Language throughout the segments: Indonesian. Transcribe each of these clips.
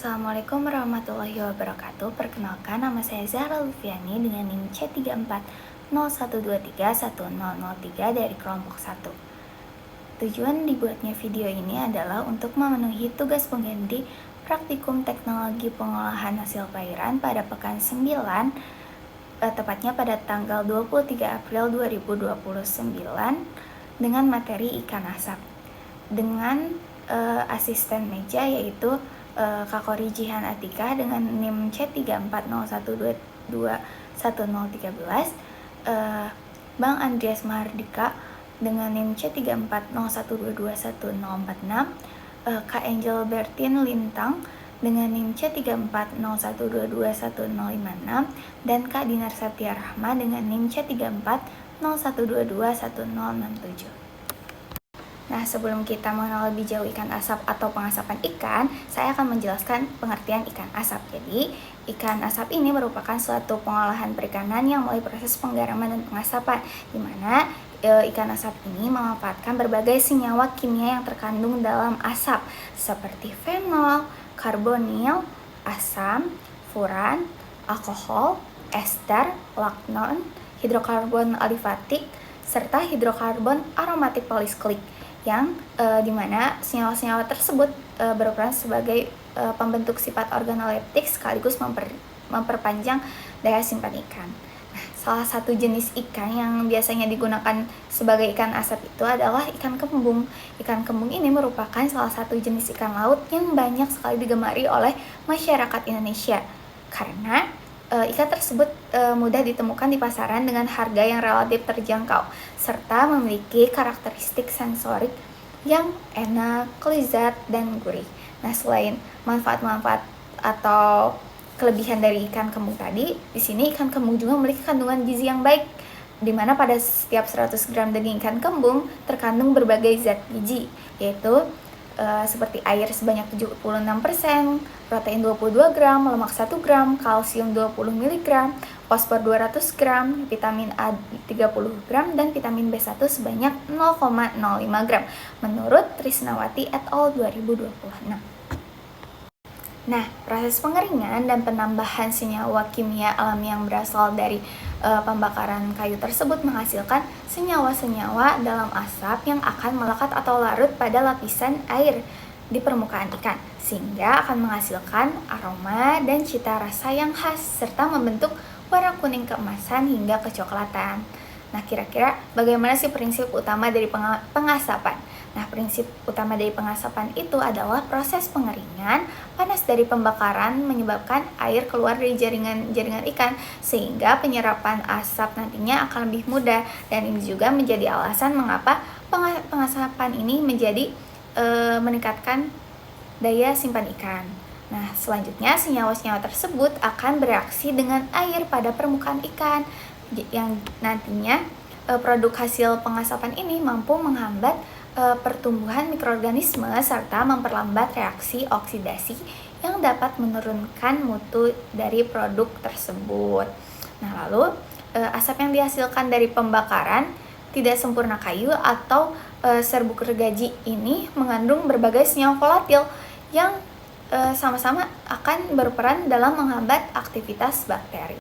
Assalamualaikum warahmatullahi wabarakatuh. Perkenalkan, nama saya Zahra Lufiani dengan NIM C3401231003 dari kelompok 1. Tujuan dibuatnya video ini adalah untuk memenuhi tugas pengganti praktikum teknologi pengolahan hasil perairan pada pekan 9, tepatnya pada tanggal 23 April 2029 dengan materi ikan asap. Dengan asisten meja yaitu Kak Kori Jihan Atika dengan NIM C3401221013, Bang Andreas Mahardika dengan NIM C3401221046, Kak Angel Bertin Lintang dengan NIM C3401221056, dan Kak Dinar Satya Rahma dengan NIM C3401221067. Nah, sebelum kita mengenal lebih jauh ikan asap atau pengasapan ikan, saya akan menjelaskan pengertian ikan asap. Jadi, ikan asap ini merupakan suatu pengolahan perikanan yang melalui proses penggaraman dan pengasapan, di mana ikan asap ini memanfaatkan berbagai senyawa kimia yang terkandung dalam asap, seperti fenol, karbonil, asam, furan, alkohol, ester, lakton, hidrokarbon alifatik, serta hidrokarbon aromatik polisklik, yang dimana senyawa-senyawa tersebut berperan sebagai pembentuk sifat organoleptik sekaligus memperpanjang daya simpan ikan. Nah, salah satu jenis ikan yang biasanya digunakan sebagai ikan asap itu adalah ikan kembung. Ikan kembung ini merupakan salah satu jenis ikan laut yang banyak sekali digemari oleh masyarakat Indonesia karena ikan tersebut mudah ditemukan di pasaran dengan harga yang relatif terjangkau, serta memiliki karakteristik sensorik yang enak, lezat, dan gurih. Nah, selain manfaat-manfaat atau kelebihan dari ikan kembung tadi, di sini ikan kembung juga memiliki kandungan gizi yang baik, di mana pada setiap 100 gram daging ikan kembung terkandung berbagai zat gizi, yaitu seperti air sebanyak 76%, protein 22 gram, lemak 1 gram, kalsium 20 mg, fosfor 200 gram, vitamin A 30 gram, dan vitamin B1 sebanyak 0,05 gram, menurut Trisnawati et al. 2026. Nah, proses pengeringan dan penambahan senyawa kimia alami yang berasal dari pembakaran kayu tersebut menghasilkan senyawa-senyawa dalam asap yang akan melekat atau larut pada lapisan air di permukaan ikan, sehingga akan menghasilkan aroma dan cita rasa yang khas serta membentuk warna kuning keemasan hingga kecoklatan. Nah, kira-kira bagaimana sih prinsip utama dari pengasapan? Nah, prinsip utama dari pengasapan itu adalah proses pengeringan. Panas dari pembakaran menyebabkan air keluar dari jaringan ikan, sehingga penyerapan asap nantinya akan lebih mudah, dan ini juga menjadi alasan mengapa pengasapan ini menjadi meningkatkan daya simpan ikan. Nah, selanjutnya senyawa-senyawa tersebut akan bereaksi dengan air pada permukaan ikan, yang nantinya produk hasil pengasapan ini mampu menghambat pertumbuhan mikroorganisme serta memperlambat reaksi oksidasi yang dapat menurunkan mutu dari produk tersebut. Nah, lalu asap yang dihasilkan dari pembakaran tidak sempurna kayu atau serbuk gergaji ini mengandung berbagai senyawa volatil yang sama-sama akan berperan dalam menghambat aktivitas bakteri.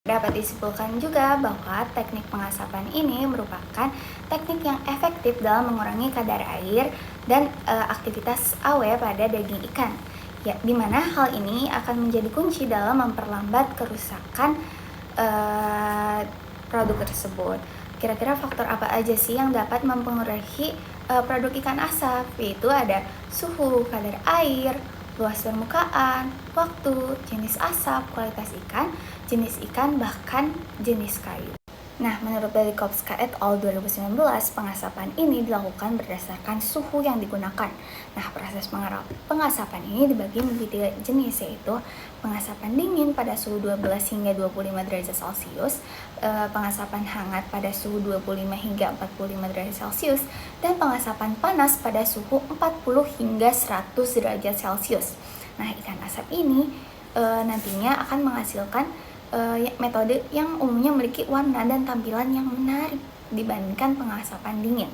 Dapat disimpulkan juga bahwa teknik pengasapan ini merupakan teknik yang efektif dalam mengurangi kadar air dan aktivitas AW pada daging ikan, ya, di mana hal ini akan menjadi kunci dalam memperlambat kerusakan produk tersebut. Kira-kira faktor apa aja sih yang dapat mempengaruhi produk ikan asap? Yaitu ada suhu, kadar air, luas permukaan, waktu, jenis asap, kualitas ikan, jenis ikan, bahkan jenis kayu. Nah, menurut Belikowska et al. 2019, pengasapan ini dilakukan berdasarkan suhu yang digunakan. Nah, proses pengasapan ini dibagi menjadi 3 jenis, yaitu pengasapan dingin pada suhu 12 hingga 25 derajat Celcius, pengasapan hangat pada suhu 25 hingga 45 derajat Celcius, dan pengasapan panas pada suhu 40 hingga 100 derajat Celcius. Nah, ikan asap ini nantinya akan menghasilkan metode yang umumnya memiliki warna dan tampilan yang menarik dibandingkan pengasapan dingin.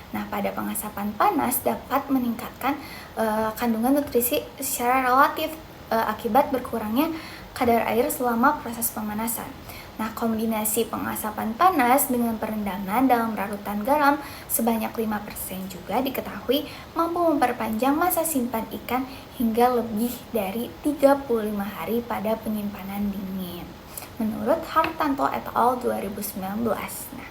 Nah, pada pengasapan panas dapat meningkatkan kandungan nutrisi secara relatif akibat berkurangnya kadar air selama proses pemanasan. Nah, kombinasi pengasapan panas dengan perendaman dalam larutan garam sebanyak 5% juga diketahui mampu memperpanjang masa simpan ikan hingga lebih dari 35 hari pada penyimpanan dingin. Menurut Hartanto et al. 2019. Nah,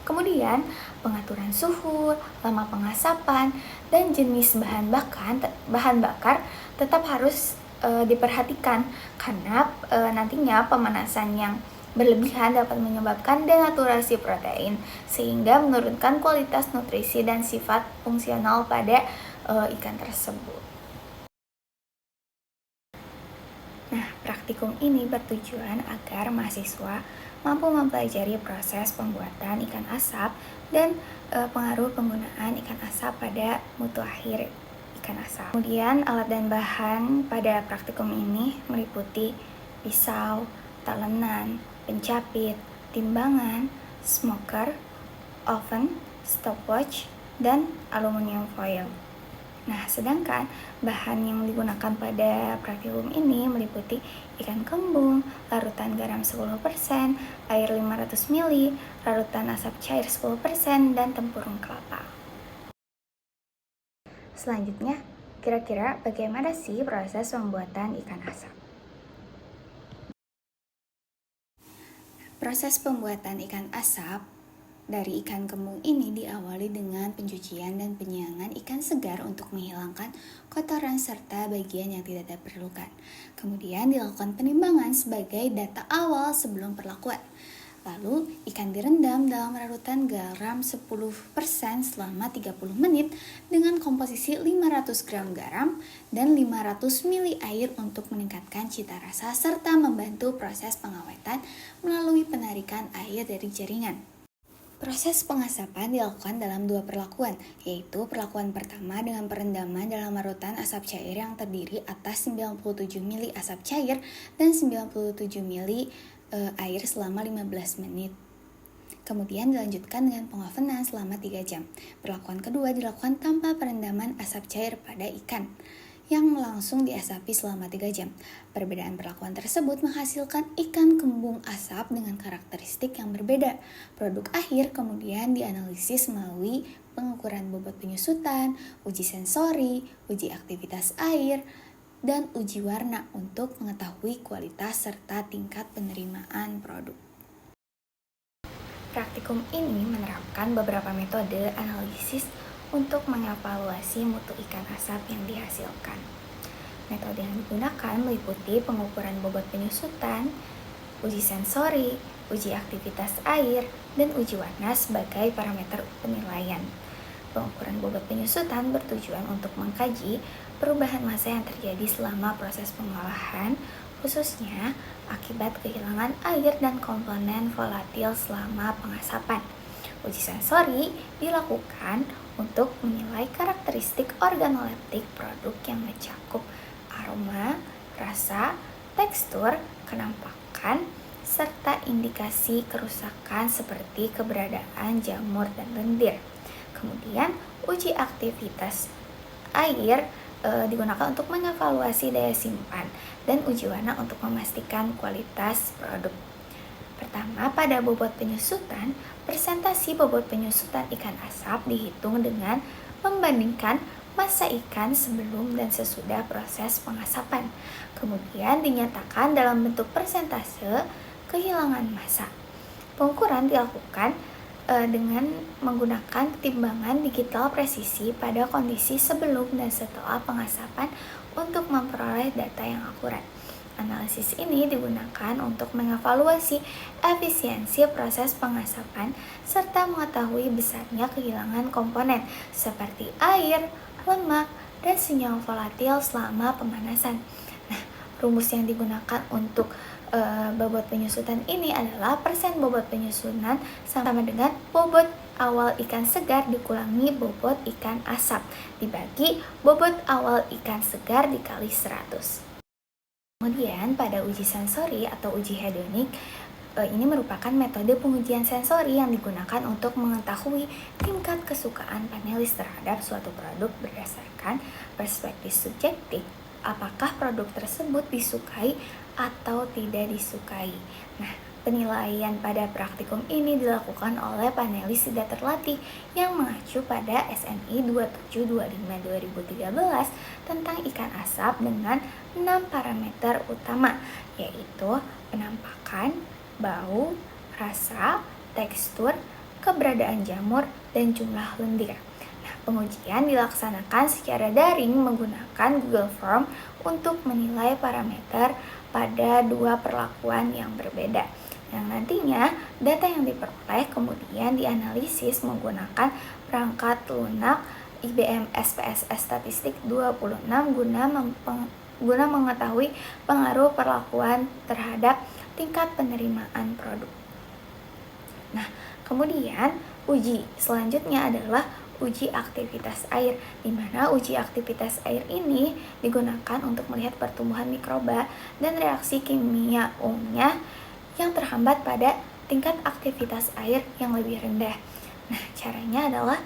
kemudian pengaturan suhu, lama pengasapan, dan jenis bahan bakar tetap harus diperhatikan karena nantinya pemanasan yang berlebihan dapat menyebabkan denaturasi protein sehingga menurunkan kualitas nutrisi dan sifat fungsional pada ikan tersebut. Nah, praktikum ini bertujuan agar mahasiswa mampu mempelajari proses pembuatan ikan asap dan pengaruh penggunaan ikan asap pada mutu akhir ikan asap. Kemudian alat dan bahan pada praktikum ini meliputi pisau, talenan, pencapit, timbangan, smoker, oven, stopwatch, dan aluminium foil. Nah, sedangkan bahan yang digunakan pada praktikum ini meliputi ikan kembung, larutan garam 10%, air 500 ml, larutan asap cair 10%, dan tempurung kelapa. Selanjutnya, kira-kira bagaimana sih proses pembuatan ikan asap? Proses pembuatan ikan asap dari ikan kembung ini diawali dengan pencucian dan penyiangan ikan segar untuk menghilangkan kotoran serta bagian yang tidak diperlukan. Kemudian dilakukan penimbangan sebagai data awal sebelum perlakuan. Lalu ikan direndam dalam larutan garam 10% selama 30 menit dengan komposisi 500 gram garam dan 500 ml air untuk meningkatkan cita rasa serta membantu proses pengawetan melalui penarikan air dari jaringan. Proses pengasapan dilakukan dalam 2 perlakuan, yaitu perlakuan pertama dengan perendaman dalam larutan asap cair yang terdiri atas 97 ml asap cair dan 97 ml air selama 15 menit. Kemudian dilanjutkan dengan pengovenan selama 3 jam. Perlakuan kedua dilakukan tanpa perendaman asap cair pada ikan yang langsung diasapi selama 3 jam. Perbedaan perlakuan tersebut menghasilkan ikan kembung asap dengan karakteristik yang berbeda. Produk akhir kemudian dianalisis melalui pengukuran bobot penyusutan, uji sensori, uji aktivitas air, dan uji warna untuk mengetahui kualitas serta tingkat penerimaan produk. Praktikum ini menerapkan beberapa metode analisis untuk mengevaluasi mutu ikan asap yang dihasilkan. Metode yang digunakan meliputi pengukuran bobot penyusutan, uji sensori, uji aktivitas air, dan uji warna sebagai parameter penilaian. Pengukuran bobot penyusutan bertujuan untuk mengkaji perubahan massa yang terjadi selama proses pengolahan, khususnya akibat kehilangan air dan komponen volatil selama pengasapan. Uji sensori dilakukan untuk menilai karakteristik organoleptik produk yang mencakup aroma, rasa, tekstur, kenampakan, serta indikasi kerusakan seperti keberadaan jamur dan lendir. Kemudian, uji aktivitas air digunakan untuk mengevaluasi daya simpan dan uji warna untuk memastikan kualitas produk. Pertama, pada bobot penyusutan, presentasi bobot penyusutan ikan asap dihitung dengan membandingkan massa ikan sebelum dan sesudah proses pengasapan. Kemudian dinyatakan dalam bentuk persentase kehilangan massa. Pengukuran dilakukan dengan menggunakan timbangan digital presisi pada kondisi sebelum dan setelah pengasapan untuk memperoleh data yang akurat. Analisis ini digunakan untuk mengevaluasi efisiensi proses pengasapan serta mengetahui besarnya kehilangan komponen seperti air, lemak, dan senyawa volatil selama pemanasan. Nah, rumus yang digunakan untuk bobot penyusutan ini adalah persen bobot penyusutan sama dengan bobot awal ikan segar dikurangi bobot ikan asap dibagi bobot awal ikan segar dikali 100. Kemudian pada uji sensori atau uji hedonik Ini merupakan metode pengujian sensori yang digunakan untuk mengetahui tingkat kesukaan panelis terhadap suatu produk berdasarkan perspektif subjektif, apakah produk tersebut disukai atau tidak disukai. Nah, penilaian pada praktikum ini dilakukan oleh panelis tidak terlatih yang mengacu pada SNI 2725/2013 tentang ikan asap dengan 6 parameter utama, yaitu penampakan, bau, rasa, tekstur, keberadaan jamur, dan jumlah lendir. Nah, pengujian dilaksanakan secara daring menggunakan Google Form untuk menilai parameter pada 2 perlakuan yang berbeda. Yang nantinya data yang diperoleh kemudian dianalisis menggunakan perangkat lunak IBM SPSS Statistik 26 guna mengetahui pengaruh perlakuan terhadap tingkat penerimaan produk. Nah, kemudian uji selanjutnya adalah uji aktivitas air, di mana uji aktivitas air ini digunakan untuk melihat pertumbuhan mikroba dan reaksi kimia umumnya yang terhambat pada tingkat aktivitas air yang lebih rendah. Nah, caranya adalah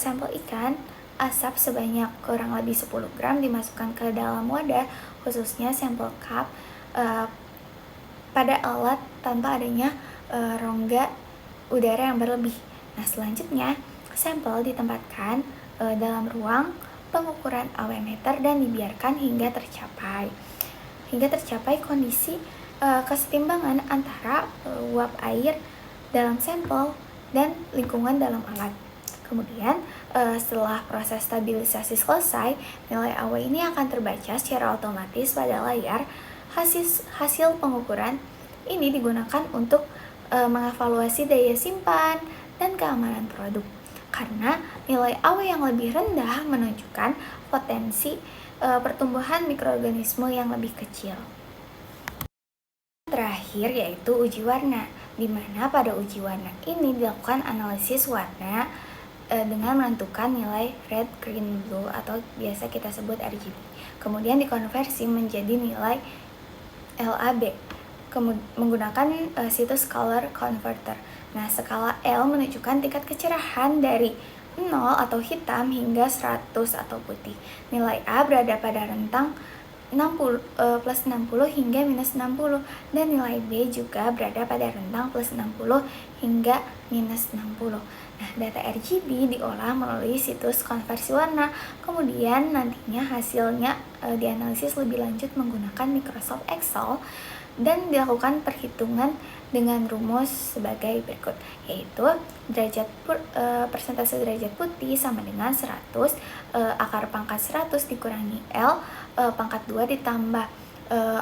sampel ikan asap sebanyak kurang lebih 10 gram dimasukkan ke dalam wadah, khususnya sampel cup, pada alat tanpa adanya rongga udara yang berlebih. Nah, selanjutnya sampel ditempatkan dalam ruang pengukuran AW-meter dan dibiarkan hingga tercapai kondisi kesetimbangan antara uap air dalam sampel dan lingkungan dalam alat. Kemudian setelah proses stabilisasi selesai, nilai AW ini akan terbaca secara otomatis pada layar. Hasil pengukuran ini digunakan untuk mengevaluasi daya simpan dan keamanan produk, karena nilai AW yang lebih rendah menunjukkan potensi pertumbuhan mikroorganisme yang lebih kecil. Terakhir yaitu uji warna, di mana pada uji warna ini dilakukan analisis warna dengan menentukan nilai red, green, blue atau biasa kita sebut RGB. Kemudian dikonversi menjadi nilai LAB menggunakan situs color converter. Nah, skala L menunjukkan tingkat kecerahan dari 0 atau hitam hingga 100 atau putih. Nilai A berada pada rentang 60 plus 60 hingga minus 60, dan nilai B juga berada pada rentang plus 60 hingga minus 60. Nah, data RGB diolah melalui situs konversi warna, kemudian nantinya hasilnya dianalisis lebih lanjut menggunakan Microsoft Excel dan dilakukan perhitungan dengan rumus sebagai berikut, yaitu persentase derajat putih sama dengan 100 akar pangkat 100 dikurangi L pangkat 2 ditambah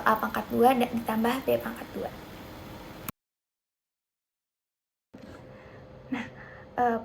A pangkat 2 ditambah B pangkat 2. Nah,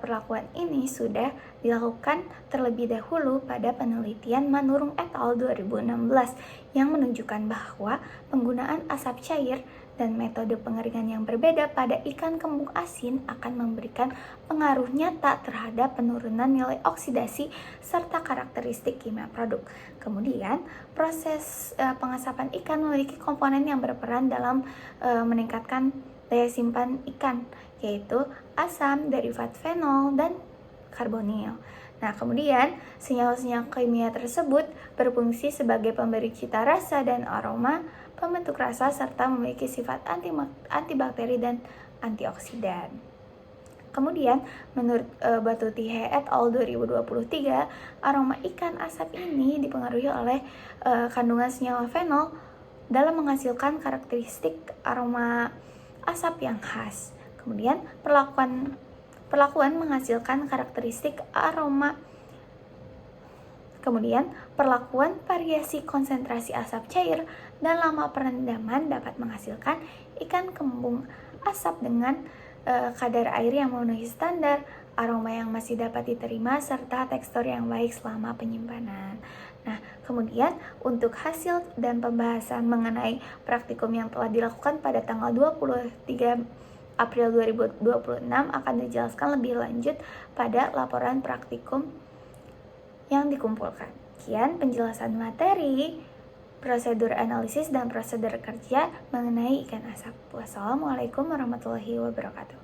perlakuan ini sudah dilakukan terlebih dahulu pada penelitian Manurung et al. 2016 yang menunjukkan bahwa penggunaan asap cair dan metode pengeringan yang berbeda pada ikan kembung asin akan memberikan pengaruh nyata terhadap penurunan nilai oksidasi serta karakteristik kimia produk. Kemudian, proses pengasapan ikan memiliki komponen yang berperan dalam meningkatkan daya simpan ikan, yaitu asam, derivat fenol, dan karbonil. Nah, kemudian senyawa-senyawa kimia tersebut berfungsi sebagai pemberi cita rasa dan aroma, pembentuk rasa, serta memiliki sifat antibakteri dan antioksidan. Kemudian, menurut Batutihe et al. 2023, aroma ikan asap ini dipengaruhi oleh kandungan senyawa fenol dalam menghasilkan karakteristik aroma asap yang khas. Kemudian, perlakuan menghasilkan karakteristik aroma. Kemudian, perlakuan variasi konsentrasi asap cair dan lama perendaman dapat menghasilkan ikan kembung asap dengan kadar air yang memenuhi standar, aroma yang masih dapat diterima, serta tekstur yang baik selama penyimpanan. Nah, kemudian untuk hasil dan pembahasan mengenai praktikum yang telah dilakukan pada tanggal 23 April 2026 akan dijelaskan lebih lanjut pada laporan praktikum yang dikumpulkan. Sekian penjelasan materi prosedur analisis dan prosedur kerja mengenai ikan asap. Wassalamualaikum warahmatullahi wabarakatuh.